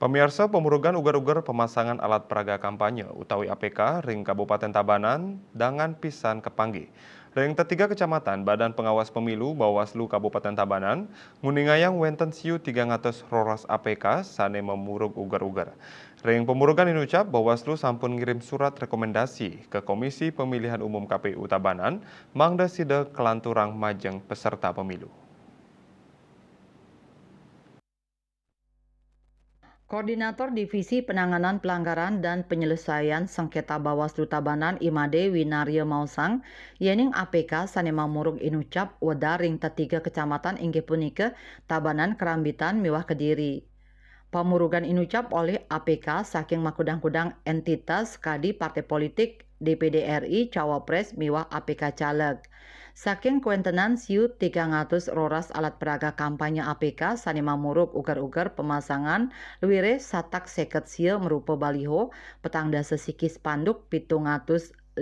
Pemirsa pemurugan ugar-ugar pemasangan alat peraga kampanye utawi APK ring Kabupaten Tabanan dengan pisan kepanggih. Ring ketiga kecamatan Badan Pengawas Pemilu Bawaslu Kabupaten Tabanan nguningayang wenten siu 300 roras APK sane memurug ugar-ugar. Ring pemurugan inucap Bawaslu sampun ngirim surat rekomendasi ke Komisi Pemilihan Umum KPU Tabanan mangda sida kelanturang majeng peserta pemilu. Koordinator Divisi Penanganan Pelanggaran dan Penyelesaian Sengketa Bawaslu Tabanan Imade Winarya Mausang, yening APK Sanema Murug Inucap Wedaring Tetiga Kecamatan inggih punika Tabanan Kerambitan Miwah Kediri. Pamurugan inucap oleh APK saking makudang-kudang entitas kadi partai politik DPD RI Cawapres miwah APK Caleg. Saking kuentenan siu 300 roras alat peraga kampanye APK sanema murug ugar-ugar pemasangan luwire satak seket sieu merupa baliho petang dasa siki spanduk 715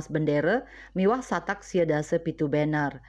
bendera miwah satak sieu dasa pitu banner.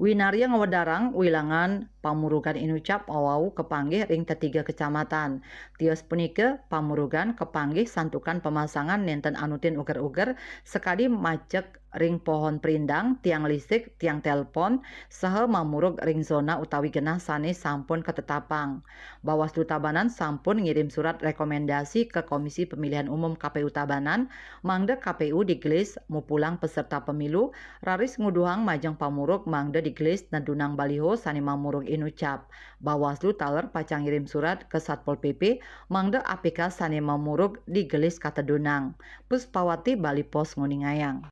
Winarya ngawedarang wilangan pamurugan inucap awau kepanggih ring ketiga kecamatan. Tios punika pamurugan kepanggih santukan pemasangan nenten anutin uger-uger sekali macek ring pohon perindang, tiang listrik, tiang telpon, saha mamurug ring zona utawi genah sane sampun ketetapang. Bawaslu Tabanan sampun ngirim surat rekomendasi ke Komisi Pemilihan Umum KPU Tabanan, mangda KPU digelis mupulang peserta pemilu, raris nguduhang majang pamurug mangda digelis nadunang baliho sani mamurug inucap. Bawaslu taler pacang ngirim surat ke Satpol PP mangda APK sani mamurug digelis katedunang. Puspawati Bali Pos Nguningayang.